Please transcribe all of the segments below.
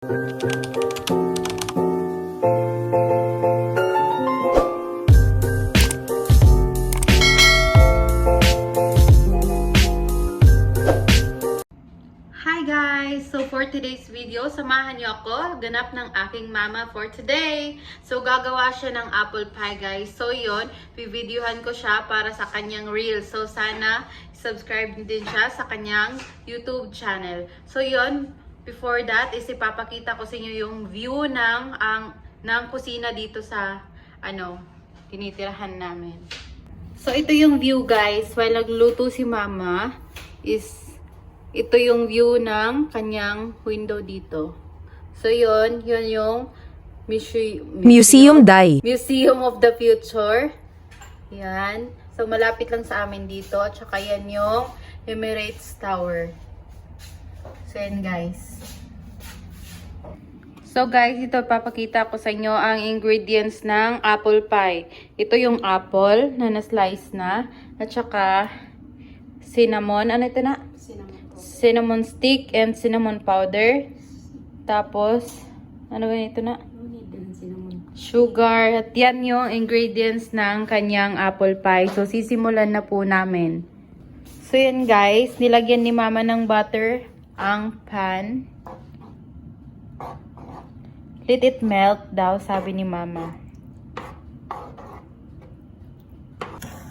Hi guys! So for today's video, samahan niyo ako ganap ng aking mama for today. So gagawa siya ng apple pie guys. So yon, videohan ko siya para sa kanyang reel. So sana subscribe din siya sa kanyang YouTube channel. So yon, before that is ipapakita ko sa inyo yung view ng kusina dito sa tinitirahan namin. So ito yung view guys. While nagluto si mama is ito yung view ng kanyang window dito. So, yun yung Museum Day. Museum of the Future. Yan. So, malapit lang sa amin dito. At saka yan yung Emirates Tower. So, yan guys. So, guys, ito papakita ko sa inyo ang ingredients ng apple pie. Ito yung apple na na-slice na. At saka cinnamon. Ano ito na? Cinnamon stick and cinnamon powder. Tapos, ano ganito na? Sugar. At yan yung ingredients ng kanyang apple pie. So, sisimulan na po namin. So, yan guys. Nilagyan ni mama ng butter ang pan. Let it melt daw, sabi ni mama.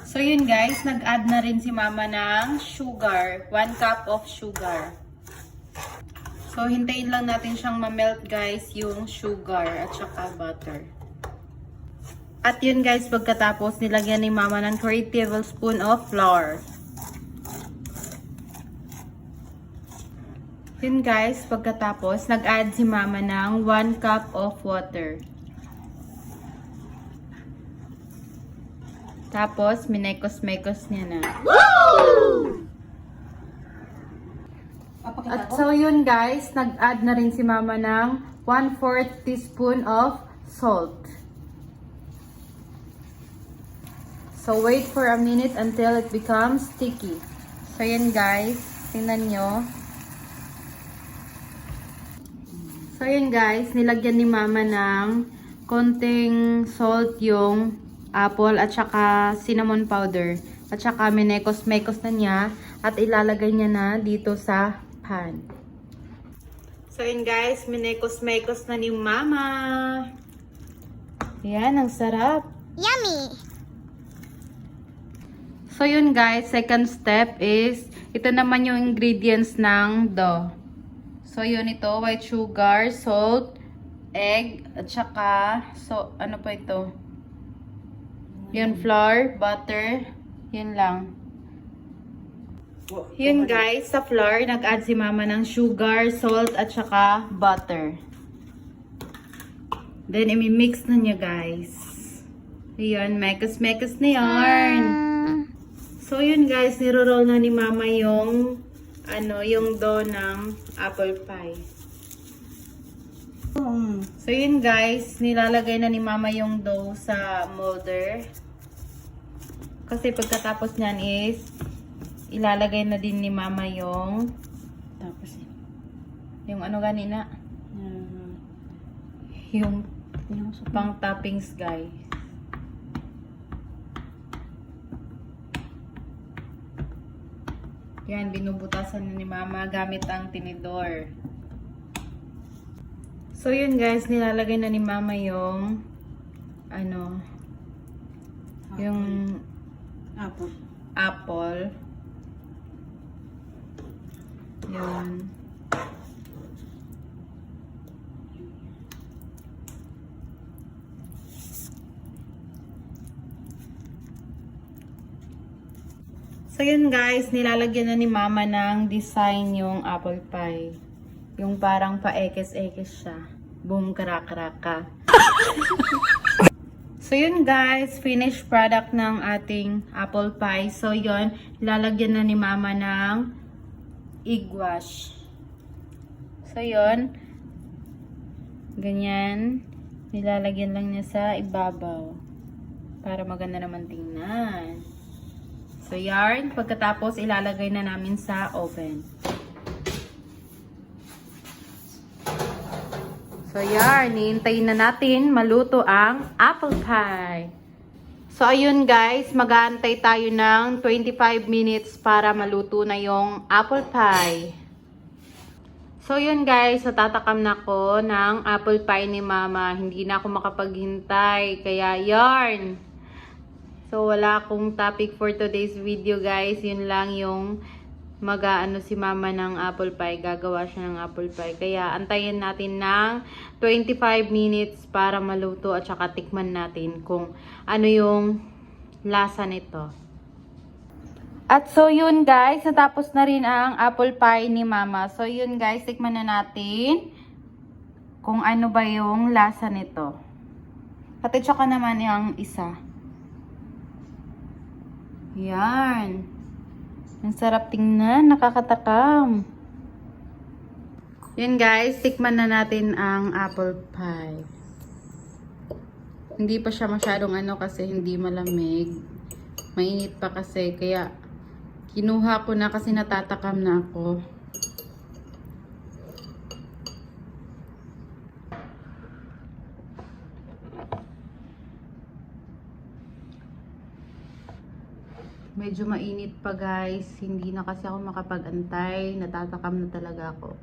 So yun guys, nag-add na rin si mama ng sugar. 1 cup of sugar. So hintayin lang natin siyang ma-melt guys yung sugar at saka butter. At yun guys, pagkatapos nilagyan ni mama ng 3 tablespoon of flour. Yun guys, pagkatapos nag-add si mama ng 1 cup of water. Tapos, minekos-mekos niya na. Woo! At so yun guys, nag-add na rin si mama ng 1/4 teaspoon of salt. So wait for a minute until it becomes sticky. So yun guys, tingnan nyo. So yun guys, nilagyan ni mama ng konting salt yung apple at saka cinnamon powder. At saka minekos-mekos na niya at ilalagay niya na dito sa pan. So yun guys, minekos-mekos na ni mama. Yan, ang sarap. Yummy! So yun guys, second step is ito naman yung ingredients ng dough. So yun ito, white sugar, salt, egg, at saka ano pa ito? Yun, flour, butter, yun lang. Yun guys, sa flour, nag-add si mama ng sugar, salt, at saka butter. Then, imi-mix na niya guys. Yun, mekos-mekos na yarn. So, yun guys, niro-roll na ni mama yung, yung dough ng apple pie. So yun guys, nilalagay na ni mama yung dough sa molder. Kasi pagkatapos niyan is ilalagay na din ni mama yung ganina. Yung pang toppings guys. Yan, binubutasan na ni mama gamit ang tinidor. So yun guys, nilalagay na ni mama yung yung apple. Yun. So yun guys, nilalagyan na ni mama ng design yung apple pie. Yung parang pa-ekes-ekes siya. Boom, karak-karaka. So yun guys, finished product ng ating apple pie. So yun, lalagyan na ni mama ng egg wash. So yun, ganyan, nilalagyan lang niya sa ibabaw para maganda naman tingnan. So yarn, pagkatapos ilalagay na namin sa oven. So yan, hihintayin na natin maluto ang apple pie. So ayun guys, mag-aantay tayo ng 25 minutes para maluto na yung apple pie. So yun guys, natatakam na ko ng apple pie ni mama. Hindi na ako makapaghintay, kaya yarn. So wala akong topic for today's video guys. Yun lang yung mag-aano si mama ng apple pie. Gagawa siya ng apple pie. Kaya antayin natin ng 25 minutes para maluto at saka tikman natin kung ano yung lasa nito. At so yun guys, natapos na rin ang apple pie ni mama. So yun guys, tikman na natin kung ano ba yung lasa nito. Pati tsaka naman yung isa. Yan. Ang sarap tingnan, nakakatakam. Yan guys, tikman na natin ang apple pie. Hindi pa siya masyadong ano kasi hindi malamig. Mainit pa kasi, kaya kinuha ko na kasi natatakam na ako. Medyo mainit pa guys. Hindi na kasi ako makapag-antay. Natatakam na talaga ako.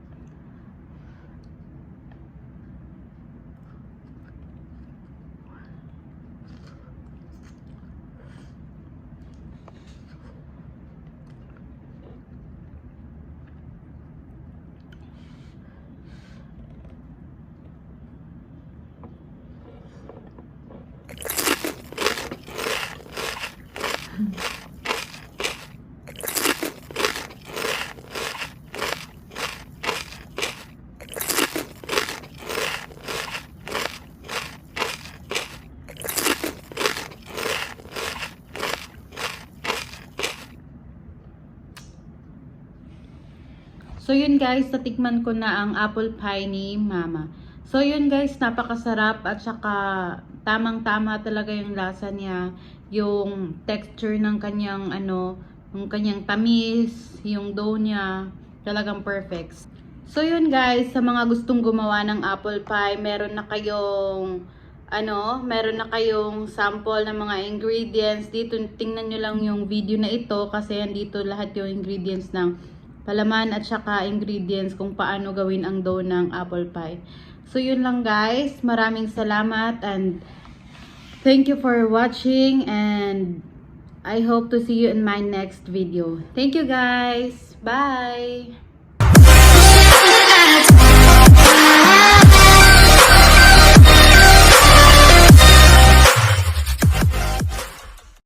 So yun guys, natikman ko na ang apple pie ni mama. So yun guys, napakasarap at saka tamang-tama talaga yung lasa niya. Yung texture ng kanyang ano, yung kanyang tamis, yung dough niya, talagang perfect. So yun guys, sa mga gustong gumawa ng apple pie, meron na kayong sample ng mga ingredients. Dito, tingnan nyo lang yung video na ito kasi andito lahat yung ingredients ng palaman at saka ingredients kung paano gawin ang dough ng apple pie. So yun lang guys, maraming salamat and thank you for watching and I hope to see you in my next video. Thank you guys. Bye!